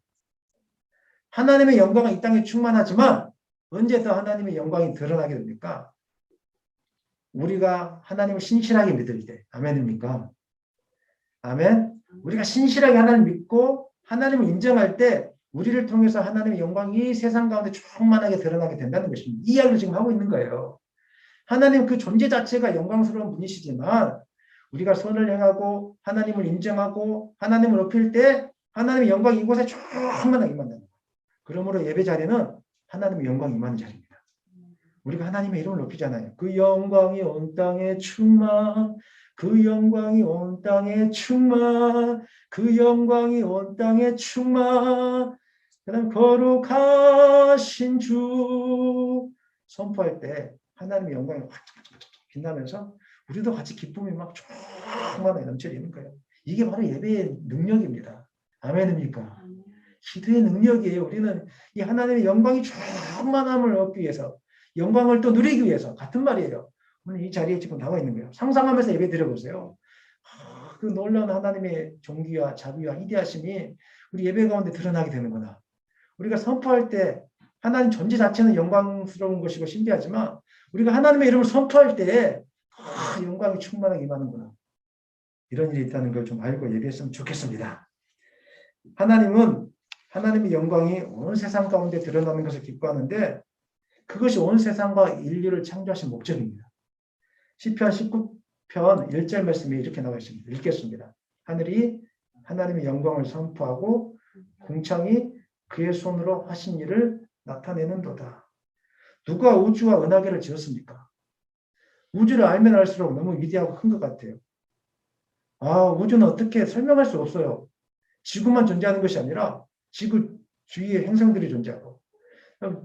하나님의 영광은 이 땅에 충만하지만 언제 더 하나님의 영광이 드러나게 됩니까? 우리가 하나님을 신실하게 믿을 때. 아멘입니까? 아멘. 우리가 신실하게 하나님을 믿고 하나님을 인정할 때 우리를 통해서 하나님의 영광이 세상 가운데 충만하게 드러나게 된다는 것입니다. 이 이야기를 지금 하고 있는 거예요. 하나님 그 존재 자체가 영광스러운 분이시지만 우리가 선을 행하고 하나님을 인정하고 하나님을 높일 때 하나님의 영광이 이곳에 충만하게 임한다는 거예요. 그러므로 예배 자리는 하나님의 영광이 임하는 자리입니다. 우리가 하나님의 이름을 높이잖아요. 그 영광이 온 땅에 충만, 그 영광이 온 땅에 충만, 그 영광이 온 땅에 충만. 그다음 거룩하신 주 선포할 때 하나님의 영광이 확 빛나면서 우리도 같이 기쁨이 막 충만하게 넘쳐지는 거예요. 이게 바로 예배의 능력입니다. 아멘입니까? 기도의 능력이에요. 우리는 이 하나님의 영광이 충만함을 얻기 위해서, 영광을 또 누리기 위해서, 같은 말이에요. 오늘 이 자리에 지금 나와 있는 거예요. 상상하면서 예배 드려보세요. 그 놀라운 하나님의 존귀와 자비와 위대하심이 우리 예배 가운데 드러나게 되는구나. 우리가 선포할 때 하나님 존재 자체는 영광스러운 것이고 신비하지만 우리가 하나님의 이름을 선포할 때 영광이 충만하게 임하는구나. 이런 일이 있다는 걸 좀 알고 예배했으면 좋겠습니다. 하나님은 하나님의 영광이 온 세상 가운데 드러나는 것을 기뻐하는데 그것이 온 세상과 인류를 창조하신 목적입니다. 시편 19편 1절 말씀이 이렇게 나와 있습니다. 읽겠습니다. 하늘이 하나님의 영광을 선포하고 궁창이 그의 손으로 하신 일을 나타내는도다. 누가 우주와 은하계를 지었습니까? 우주를 알면 알수록 너무 위대하고 큰 것 같아요. 우주는 어떻게 설명할 수 없어요. 지구만 존재하는 것이 아니라 지구 주위에 행성들이 존재하고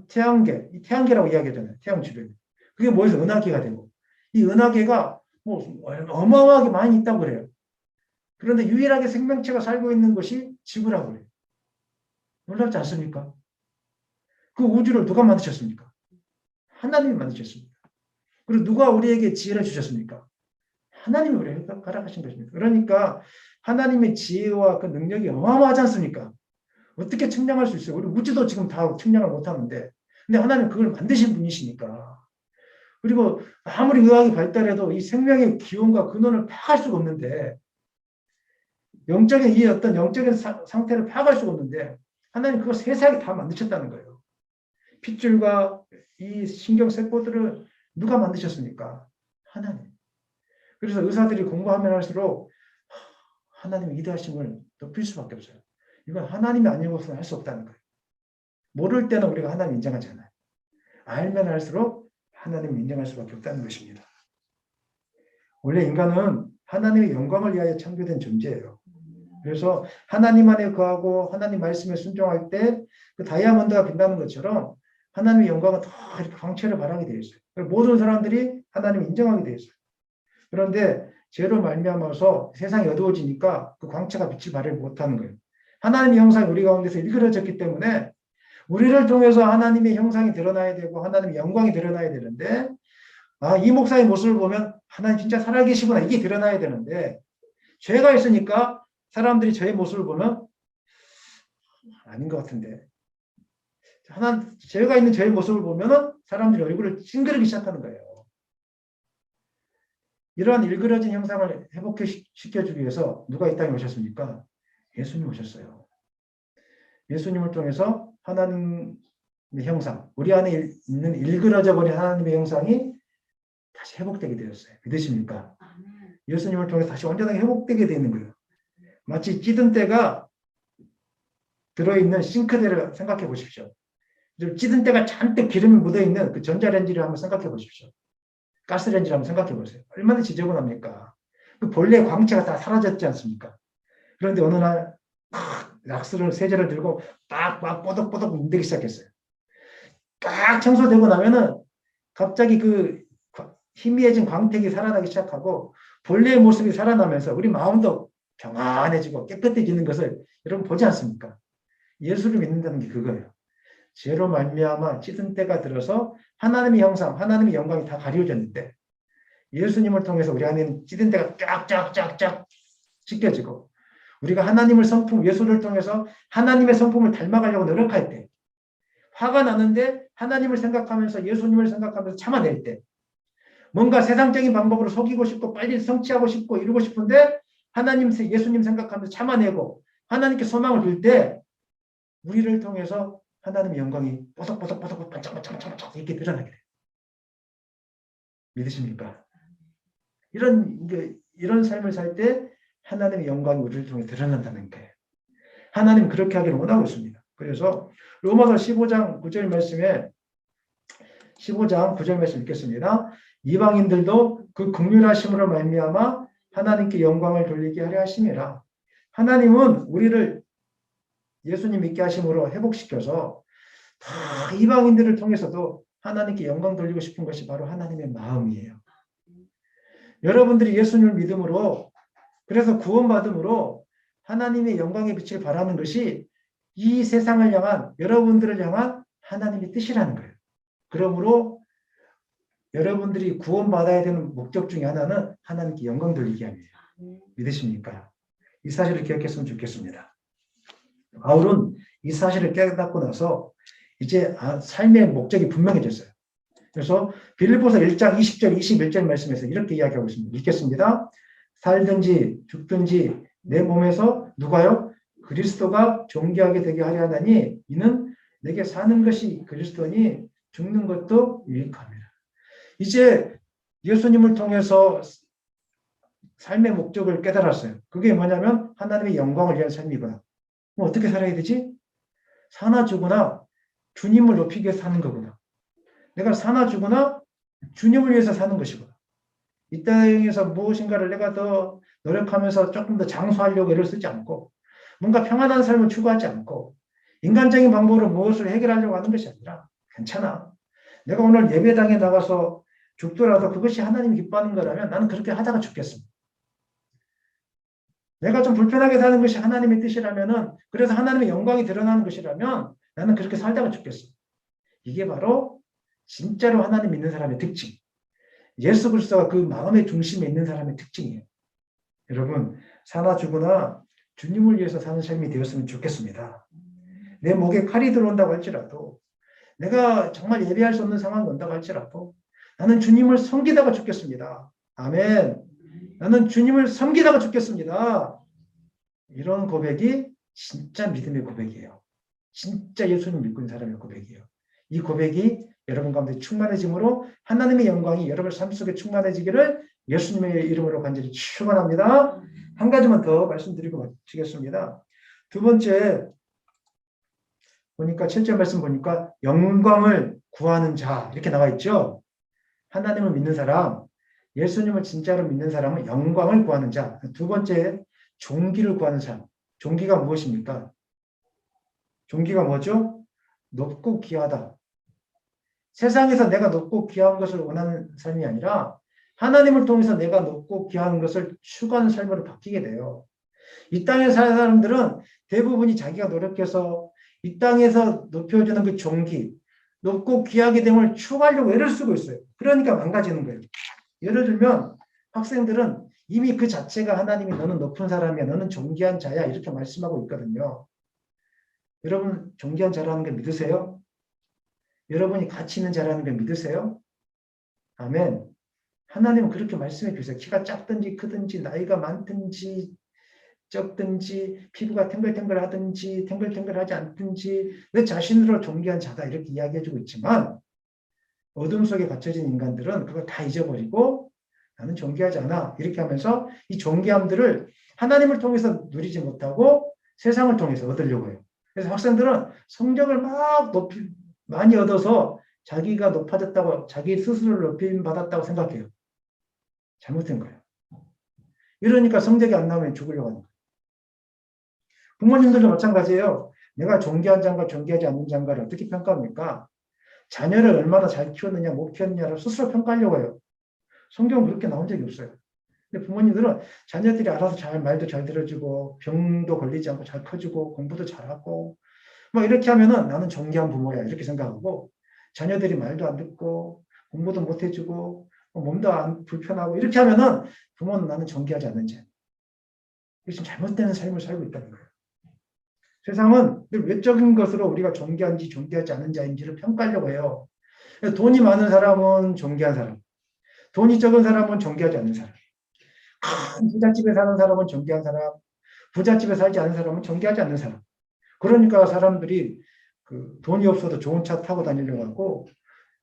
태양계, 이 태양계라고 이야기하잖아요. 태양 주변에. 그게 뭐에서 은하계가 되고 이 은하계가 뭐 어마어마하게 많이 있다고 그래요. 그런데 유일하게 생명체가 살고 있는 것이 지구라고 그래요. 놀랍지 않습니까? 그 우주를 누가 만드셨습니까? 하나님이 만드셨습니다. 그리고 누가 우리에게 지혜를 주셨습니까? 하나님이 우리에게 허락하신 것입니다. 그러니까 하나님의 지혜와 그 능력이 어마어마하지 않습니까? 어떻게 측량할 수 있어요? 우리 우주도 지금 다 측량을 못하는데 근데 하나님은 그걸 만드신 분이시니까. 그리고 아무리 의학이 발달해도 이 생명의 기원과 근원을 파악할 수가 없는데 영적인 이 어떤 영적인 상태를 파악할 수가 없는데 하나님 그거 세상에 다 만드셨다는 거예요. 핏줄과 이 신경세포들을 누가 만드셨습니까? 하나님. 그래서 의사들이 공부하면 할수록 하나님의 위대하심을 높일 수밖에 없어요. 이건 하나님이 아니고서는 할 수 없다는 거예요. 모를 때는 우리가 하나님 인정하지 않아요. 알면 알수록 하나님을 인정할 수밖에 없다는 것입니다. 원래 인간은 하나님의 영광을 위하여 창조된 존재예요. 그래서 하나님 안에 거하고 하나님 말씀에 순종할 때 그 다이아몬드가 빛나는 것처럼 하나님의 영광은 더 이렇게 광채를 발하게 되어 있어요. 모든 사람들이 하나님을 인정하게 되어 있어요. 그런데 죄로 말미암아서 세상이 어두워지니까 그 광채가 빛을 발하지 못하는 거예요. 하나님의 형상이 우리 가운데서 일그러졌기 때문에 우리를 통해서 하나님의 형상이 드러나야 되고 하나님의 영광이 드러나야 되는데 이 목사의 모습을 보면 하나님 진짜 살아계시구나 이게 드러나야 되는데 죄가 있으니까 사람들이 저의 모습을 보면 아닌 것 같은데 죄가 있는 저의 모습을 보면 사람들이 얼굴을 찡그리기 시작하는 거예요. 이러한 일그러진 형상을 회복시켜주기 위해서 누가 이 땅에 오셨습니까? 예수님 오셨어요. 예수님을 통해서 하나님의 형상, 우리 안에 있는 일그러져 버린 하나님의 형상이 다시 회복되게 되었어요. 믿으십니까? 예수님을 통해서 다시 온전하게 회복되게 되는 거예요. 마치 찌든 때가 들어있는 싱크대를 생각해 보십시오. 찌든 때가 잔뜩 기름이 묻어있는 그 전자레인지를 한번 생각해 보십시오. 가스레인지를 한번 생각해 보세요. 얼마나 지저분합니까? 그 본래의 광채가 다 사라졌지 않습니까? 그런데 어느 날 세제를 들고 막 뽀득뽀득 문대기 시작했어요. 딱 청소되고 나면은 갑자기 그 희미해진 광택이 살아나기 시작하고 본래의 모습이 살아나면서 우리 마음도 평안해지고 깨끗해지는 것을 여러분 보지 않습니까? 예수를 믿는다는 게 그거예요. 죄로 말미암아 찌든 때가 들어서 하나님의 형상, 하나님의 영광이 다 가려졌는데 예수님을 통해서 우리 안에는 찌든 때가 쫙쫙쫙쫙 씻겨지고 우리가 하나님을 예수를 통해서 하나님의 성품을 닮아가려고 노력할 때 화가 나는데 하나님을 생각하면서 예수님을 생각하면서 참아낼 때 뭔가 세상적인 방법으로 속이고 싶고 빨리 성취하고 싶고 이루고 싶은데 예수님 생각하면서 참아내고 하나님께 소망을 빌 때 우리를 통해서 하나님의 영광이 뽀득뽀득뽀득 반짝반짝 이렇게 드러나게 돼요. 믿으십니까? 이런 삶을 살 때 하나님의 영광이 우리를 통해 드러난다는 거예요. 하나님 그렇게 하기를 원하고 있습니다. 그래서 로마서 15장 9절 말씀에 15장 9절 말씀 읽겠습니다. 이방인들도 그 긍휼하심으로 말미암아 하나님께 영광을 돌리게 하려 하심이라. 하나님은 우리를 예수님 믿게 하심으로 회복시켜서 다 이방인들을 통해서도 하나님께 영광 돌리고 싶은 것이 바로 하나님의 마음이에요. 여러분들이 예수님을 믿음으로 그래서 구원받음으로 하나님의 영광의 빛을 발하는 것이 이 세상을 향한 여러분들을 향한 하나님의 뜻이라는 거예요. 그러므로 여러분들이 구원받아야 되는 목적 중에 하나는 하나님께 영광 돌리기 함이에요. 믿으십니까? 이 사실을 기억했으면 좋겠습니다. 바울은 이 사실을 깨닫고 나서 이제 삶의 목적이 분명해졌어요. 그래서 빌립보서 1장 20절 21절 말씀에서 이렇게 이야기하고 있습니다. 읽겠습니다. 살든지 죽든지 내 몸에서 누가요? 그리스도가 존귀하게 되게 하려 하나니 이는 내게 사는 것이 그리스도니 죽는 것도 유익합니다. 이제 예수님을 통해서 삶의 목적을 깨달았어요. 그게 뭐냐면 하나님의 영광을 위한 삶이구나. 그럼 어떻게 살아야 되지? 사나 죽으나 주님을 높이기 위해서 사는 거구나. 내가 사나 죽으나 주님을 위해서 사는 것이구나. 이 땅에서 무엇인가를 내가 더 노력하면서 조금 더 장수하려고 애를 쓰지 않고 뭔가 평안한 삶을 추구하지 않고 인간적인 방법으로 무엇을 해결하려고 하는 것이 아니라 괜찮아. 내가 오늘 예배당에 나가서 죽더라도 그것이 하나님이 기뻐하는 거라면 나는 그렇게 하다가 죽겠습니다. 내가 좀 불편하게 사는 것이 하나님의 뜻이라면은 그래서 하나님의 영광이 드러나는 것이라면 나는 그렇게 살다가 죽겠습니다. 이게 바로 진짜로 하나님 믿는 사람의 특징. 예수 그리스도가 그 마음의 중심에 있는 사람의 특징이에요. 여러분 사나 죽으나 주님을 위해서 사는 삶이 되었으면 좋겠습니다. 내 목에 칼이 들어온다고 할지라도 내가 정말 예배할 수 없는 상황이 온다고 할지라도 나는 주님을 섬기다가 죽겠습니다. 아멘. 나는 주님을 섬기다가 죽겠습니다. 이런 고백이 진짜 믿음의 고백이에요. 진짜 예수님 믿고 있는 사람의 고백이에요. 이 고백이 여러분 가운데 충만해짐으로 하나님의 영광이 여러분 삶 속에 충만해지기를 예수님의 이름으로 간절히 축원합니다. 한 가지만 더 말씀드리고 마치겠습니다. 두 번째 보니까 7절 말씀 보니까 영광을 구하는 자 이렇게 나와 있죠. 하나님을 믿는 사람, 예수님을 진짜로 믿는 사람은 영광을 구하는 자. 두 번째 존귀를 구하는 사람. 존귀가 무엇입니까? 존귀가 뭐죠? 높고 귀하다. 세상에서 내가 높고 귀한 것을 원하는 삶이 아니라 하나님을 통해서 내가 높고 귀한 것을 추구하는 삶으로 바뀌게 돼요. 이 땅에 사는 사람들은 대부분이 자기가 노력해서 이 땅에서 높여주는 그 존귀, 높고 귀하게 됨을 추구하려고 애를 쓰고 있어요. 그러니까 망가지는 거예요. 예를 들면 학생들은 이미 그 자체가 하나님이 너는 높은 사람이야, 너는 존귀한 자야 이렇게 말씀하고 있거든요. 여러분 존귀한 자라는 걸 믿으세요? 여러분이 가치 있는 자라는 걸 믿으세요? 아멘. 하나님은 그렇게 말씀해 주세요. 키가 작든지 크든지 나이가 많든지 적든지 피부가 탱글탱글하든지 탱글탱글하지 않든지 내 자신으로 존귀한 자다 이렇게 이야기해주고 있지만 어둠 속에 갇혀진 인간들은 그걸 다 잊어버리고 나는 존귀하지 않아 이렇게 하면서 이 존귀함들을 하나님을 통해서 누리지 못하고 세상을 통해서 얻으려고 해요. 그래서 학생들은 성적을 막 많이 얻어서 자기가 높아졌다고 자기 스스로를 높임 받았다고 생각해요. 잘못된 거예요. 이러니까 성적이 안 나오면 죽으려고 하는 거예요. 부모님들도 마찬가지예요. 내가 존귀한 자인가 존귀하지 않는 자인가를 어떻게 평가합니까? 자녀를 얼마나 잘 키웠느냐 못 키웠느냐를 스스로 평가하려고 해요. 성경은 그렇게 나온 적이 없어요. 근데 부모님들은 자녀들이 알아서 잘 말도 잘 들어주고 병도 걸리지 않고 잘 커지고 공부도 잘하고 뭐 이렇게 하면은 나는 존귀한 부모야 이렇게 생각하고 자녀들이 말도 안 듣고 공부도 못 해주고 몸도 안 불편하고 이렇게 하면은 부모는 나는 존귀하지 않는 자. 이게 지금 잘못된 삶을 살고 있다는 거예요. 세상은 늘 외적인 것으로 우리가 존귀한지 존귀하지 않은 자인지를 평가하려고 해요. 돈이 많은 사람은 존귀한 사람, 돈이 적은 사람은 존귀하지 않는 사람, 큰 부잣집에 사는 사람은 존귀한 사람, 부잣집에 살지 않은 사람은 존귀하지 않는 사람. 그러니까 사람들이 그 돈이 없어도 좋은 차 타고 다니려고 하고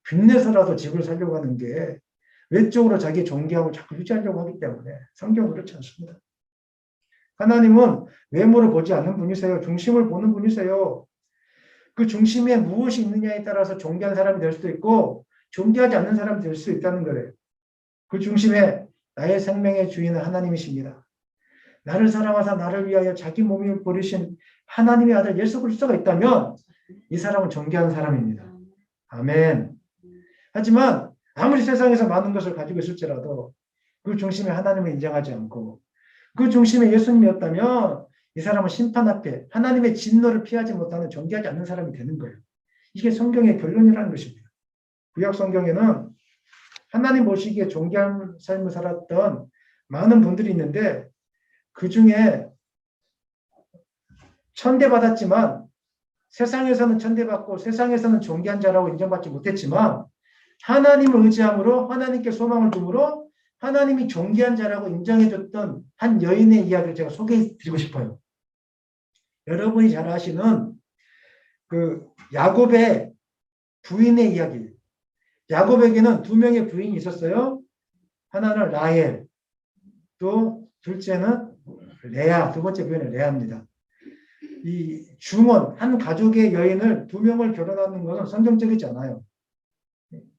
빚내서라도 집을 살려고 하는 게 외적으로 자기의 존귀함을 자꾸 유지하려고 하기 때문에 성경은 그렇지 않습니다. 하나님은 외모를 보지 않는 분이세요. 중심을 보는 분이세요. 그 중심에 무엇이 있느냐에 따라서 존귀한 사람이 될 수도 있고 존귀하지 않는 사람이 될 수 있다는 거예요. 그 중심에 나의 생명의 주인은 하나님이십니다. 나를 사랑하사 나를 위하여 자기 몸을 버리신 하나님의 아들 예수 그리스도가 있다면 이 사람은 존귀한 사람입니다. 아멘. 하지만 아무리 세상에서 많은 것을 가지고 있을지라도 그 중심에 하나님을 인정하지 않고 그 중심에 예수님이었다면 이 사람은 심판 앞에 하나님의 진노를 피하지 못하는 존귀하지 않는 사람이 되는 거예요. 이게 성경의 결론이라는 것입니다. 구약 성경에는 하나님 보시기에 존귀한 삶을 살았던 많은 분들이 있는데 그 중에 천대받았지만 세상에서는 천대받고 세상에서는 존귀한 자라고 인정받지 못했지만 하나님을 의지함으로 하나님께 소망을 둠으로 하나님이 존귀한 자라고 인정해줬던 한 여인의 이야기를 제가 소개해드리고 싶어요. 여러분이 잘 아시는 그 야곱의 부인의 이야기예요. 야곱에게는 두 명의 부인이 있었어요. 하나는 라헬, 또 둘째는 레아, 두 번째 부인은 레아입니다. 이 중원, 한 가족의 여인을 두 명을 결혼하는 것은 성경적이지 않아요.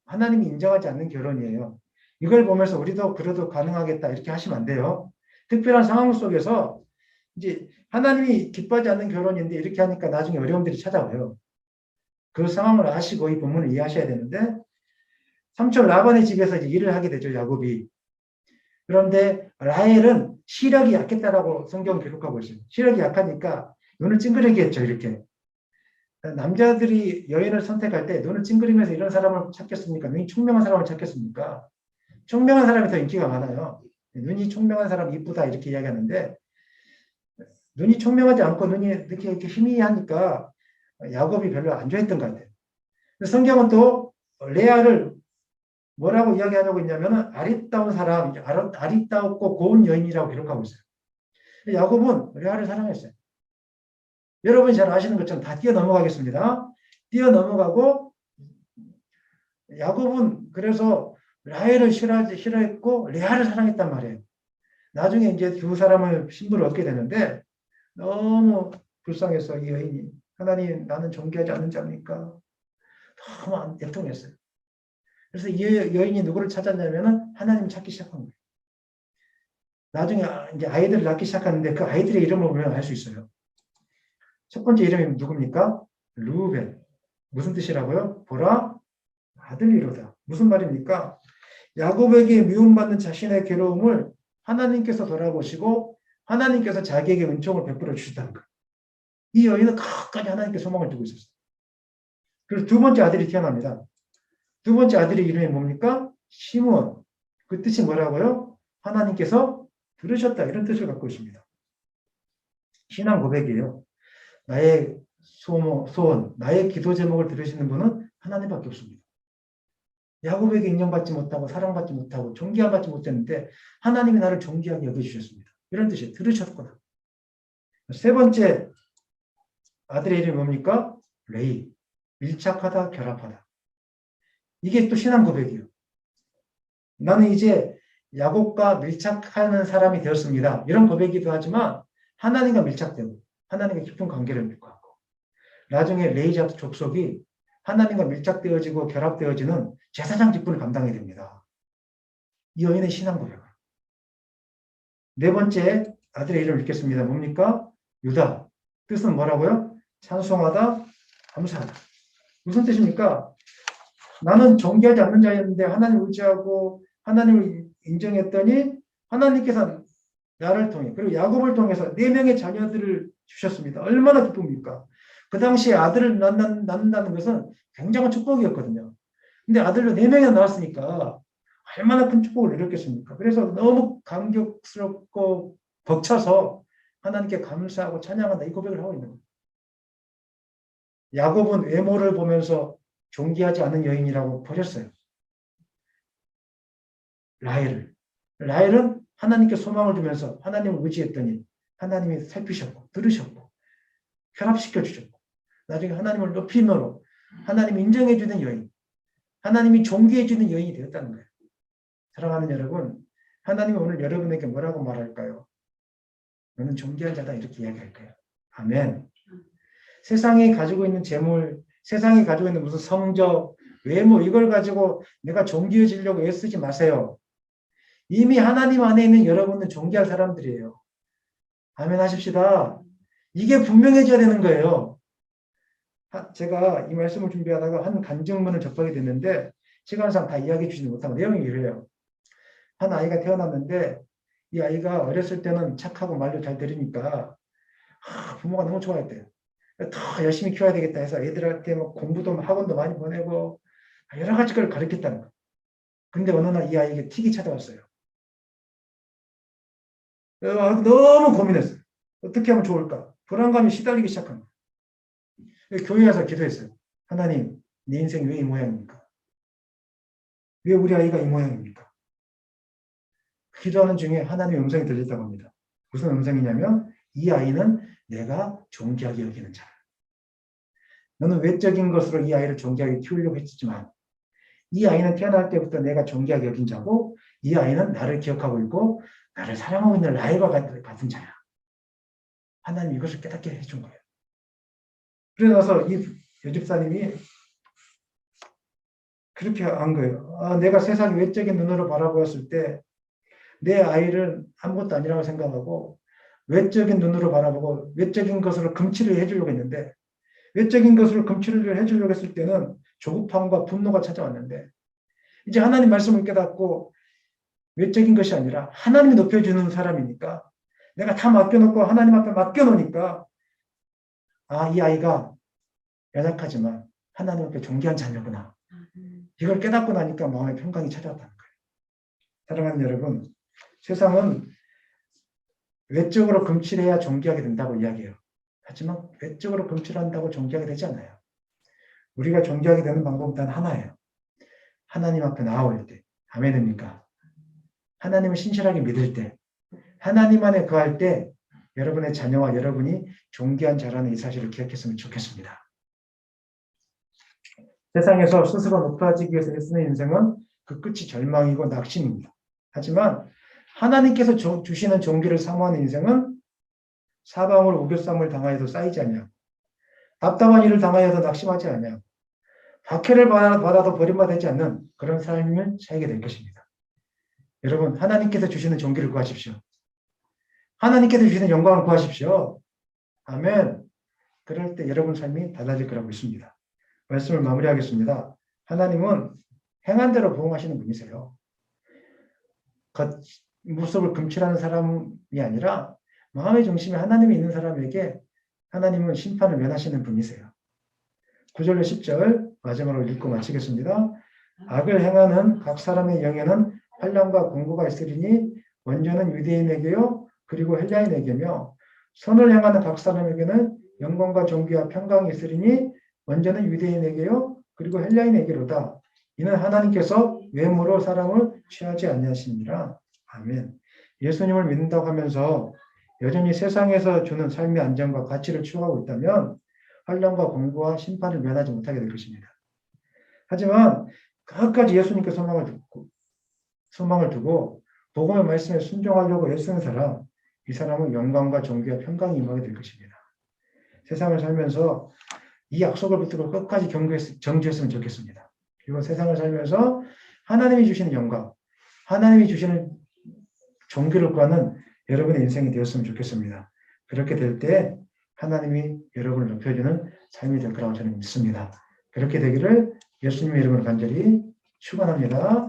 하나님이 인정하지 않는 결혼이에요. 이걸 보면서 우리도 그래도 가능하겠다 이렇게 하시면 안 돼요. 특별한 상황 속에서 이제 하나님이 기뻐하지 않는 결혼인데 이렇게 하니까 나중에 어려움들이 찾아와요. 그 상황을 아시고 이 본문을 이해하셔야 되는데 삼촌 라반의 집에서 이제 일을 하게 되죠, 야곱이. 그런데 라헬은 시력이 약했다라고 성경은 기록하고 있어요. 시력이 약하니까 눈을 찡그리게 했죠, 이렇게. 남자들이 여인을 선택할 때 눈을 찡그리면서 이런 사람을 찾겠습니까? 눈이 총명한 사람을 찾겠습니까? 총명한 사람이 더 인기가 많아요. 눈이 총명한 사람 이쁘다 이렇게 이야기하는데 눈이 총명하지 않고 눈이 이렇게 희미하니까 야곱이 별로 안 좋아했던 것 같아요. 성경은 또 레아를 뭐라고 이야기하냐고 있냐면 아리따운 사람, 아리따웠고 고운 여인이라고 기록하고 있어요. 야곱은 레아를 사랑했어요. 여러분이 잘 아시는 것처럼 다 뛰어넘어가겠습니다. 뛰어넘어가고 야곱은 그래서 라헬을 싫어했고 레아를 사랑했단 말이에요. 나중에 이제 두 사람을 신부를 얻게 되는데 너무 불쌍해서 이 여인이 하나님 나는 존귀하지 않는 자입니까? 너무 애통했어요. 그래서 이 여인이 누구를 찾았냐면은 하나님을 찾기 시작한 거예요. 나중에 이제 아이들을 낳기 시작하는데 그 아이들의 이름을 보면 알 수 있어요. 첫 번째 이름이 누굽니까? 르우벤. 무슨 뜻이라고요? 보라 아들이로다. 무슨 말입니까? 야곱에게 미움받는 자신의 괴로움을 하나님께서 돌아보시고 하나님께서 자기에게 은총을 베풀어 주셨다는 거예요. 이 여인은 끝까지 하나님께 소망을 두고 있었어요. 그래서 두 번째 아들이 태어납니다. 두 번째 아들의 이름이 뭡니까? 시므온. 그 뜻이 뭐라고요? 하나님께서 들으셨다. 이런 뜻을 갖고 있습니다. 신앙 고백이에요. 나의 소원, 나의 기도 제목을 들으시는 분은 하나님밖에 없습니다. 야곱에게 인정받지 못하고 사랑받지 못하고 존귀함받지 못했는데 하나님이 나를 존귀하게 여겨주셨습니다. 이런 뜻이에요. 들으셨구나. 세 번째 아들의 이름이 뭡니까? 레이. 밀착하다, 결합하다. 이게 또 신앙 고백이에요. 나는 이제 야곱과 밀착하는 사람이 되었습니다. 이런 고백이기도 하지만 하나님과 밀착되고 하나님과 깊은 관계를 맺고 하고 나중에 레이자 족속이 하나님과 밀착되어지고 결합되어지는 제사장 직분을 감당해야 됩니다. 이 여인의 신앙 고백. 네 번째 아들의 이름을 읽겠습니다. 뭡니까? 유다. 뜻은 뭐라고요? 찬송하다, 감사하다. 무슨 뜻입니까? 나는 존귀하지 않는 자였는데 하나님을 의지하고 하나님을 인정했더니 하나님께서 나를 통해 그리고 야곱을 통해서 4명의 자녀들을 주셨습니다. 얼마나 기쁩니까? 그 당시에 아들을 낳는다는 것은 굉장한 축복이었거든요. 근데 아들로 4명이나 낳았으니까 얼마나 큰 축복을 누렸겠습니까? 그래서 너무 감격스럽고 벅차서 하나님께 감사하고 찬양한다 이 고백을 하고 있는 거예요. 야곱은 외모를 보면서 존귀하지 않은 여인이라고 버렸어요. 라헬은 하나님께 소망을 두면서 하나님을 의지했더니 하나님이 살피셨고 들으셨고 결합시켜 주셨고 나중에 하나님을 높임으로 하나님이 인정해 주는 여인, 하나님이 존귀해 주는 여인이 되었다는 거예요. 사랑하는 여러분, 하나님이 오늘 여러분에게 뭐라고 말할까요? 너는 존귀한 자다 이렇게 이야기할까요? 아멘. 세상이 가지고 있는 재물, 세상이 가지고 있는 무슨 성적, 외모 이걸 가지고 내가 존귀해지려고 애쓰지 마세요. 이미 하나님 안에 있는 여러분은 존귀할 사람들이에요. 아멘 하십시다. 이게 분명해져야 되는 거예요. 제가 이 말씀을 준비하다가 한 간증문을 접하게 됐는데 시간상 다 이야기해 주지 못하고 내용이 이래요. 한 아이가 태어났는데 이 아이가 어렸을 때는 착하고 말도 잘 들으니까 부모가 너무 좋아했대요. 더 열심히 키워야 되겠다 해서 애들한테 뭐 공부도 학원도 많이 보내고 여러 가지 걸 가르쳤다는 거예요. 근데 어느 날 이 아이에게 틱이 찾아왔어요. 너무 고민했어요. 어떻게 하면 좋을까? 불안감이 시달리기 시작한 거예요. 교회에 와서 기도했어요. 하나님, 내 인생 왜 이 모양입니까? 왜 우리 아이가 이 모양입니까? 기도하는 중에 하나님의 음성이 들렸다고 합니다. 무슨 음성이냐면 이 아이는 내가 존귀하게 여기는 자라. 너는 외적인 것으로 이 아이를 존귀하게 키우려고 했지만 이 아이는 태어날 때부터 내가 존귀하게 여긴 자고 이 아이는 나를 기억하고 있고 나를 사랑하고 있는 라이와 같은 자야. 하나님 이것을 깨닫게 해준 거예요. 그러나서 이 여집사님이 그렇게 한 거예요. 내가 세상 외적인 눈으로 바라보았을 때 내 아이를 아무것도 아니라고 생각하고 외적인 눈으로 바라보고 외적인 것으로 금치를 해주려고 했는데 외적인 것으로 금치를 해주려고 했을 때는 조급함과 분노가 찾아왔는데 이제 하나님 말씀을 깨닫고 외적인 것이 아니라 하나님이 높여주는 사람이니까 내가 다 맡겨놓고 하나님 앞에 맡겨놓으니까 이 아이가 연약하지만 하나님 앞에 존귀한 자녀구나. 이걸 깨닫고 나니까 마음의 평강이 찾아왔다는 거예요. 사랑하는 여러분, 세상은 외적으로 금칠해야 존귀하게 된다고 이야기해요. 하지만 외적으로 금칠한다고 존귀하게 되지 않아요. 우리가 존귀하게 되는 방법은 단 하나예요. 하나님 앞에 나올 때. 아멘입니까? 하나님을 신실하게 믿을 때, 하나님 안에 거할 때 여러분의 자녀와 여러분이 존귀한 자라는 이 사실을 기억했으면 좋겠습니다. 세상에서 스스로 높아지기 위해서 애쓰는 인생은 그 끝이 절망이고 낙심입니다. 하지만 하나님께서 주시는 종기를 사모하는 인생은 사방을 우겨쌈을 당하여도 쌓이지 않냐. 답답한 일을 당하여도 낙심하지 않냐. 박해를 받아도 버림받지 않는 그런 삶을 살게 될 것입니다. 여러분, 하나님께서 주시는 종기를 구하십시오. 하나님께서 주시는 영광을 구하십시오. 아멘. 그럴 때 여러분 삶이 달라질 거라고 믿습니다. 말씀을 마무리하겠습니다. 하나님은 행한 대로 보응하시는 분이세요. 겉 모습을 금칠하는 사람이 아니라 마음의 중심에 하나님이 있는 사람에게 하나님은 심판을 면하시는 분이세요. 9절로 10절 마지막으로 읽고 마치겠습니다. 악을 행하는 각 사람의 영에는 환난과 공고가 있으리니 먼저는 유대인에게요 그리고 헬라인에게며 선을 행하는 각 사람에게는 영광과 존귀와 평강이 있으리니 먼저는 유대인에게요 그리고 헬라인에게로다. 이는 하나님께서 외모로 사람을 취하지 아니하시니라. 아멘. 예수님을 믿는다고 하면서 여전히 세상에서 주는 삶의 안정과 가치를 추구하고 있다면 환난과 공고와 심판을 면하지 못하게 될 것입니다. 하지만 끝까지 예수님께 소망을 두고 복음의 말씀에 순종하려고 애쓰는 사람, 이 사람은 영광과 존귀와 평강이 임하게 될 것입니다. 세상을 살면서 이 약속을 붙들고 끝까지 정주했으면 좋겠습니다. 그리고 세상을 살면서 하나님이 주시는 영광, 하나님이 주시는 존귀를 구하는 여러분의 인생이 되었으면 좋겠습니다. 그렇게 될 때 하나님이 여러분을 높여주는 삶이 될 거라고 저는 믿습니다. 그렇게 되기를 예수님의 이름으로 간절히 축원합니다.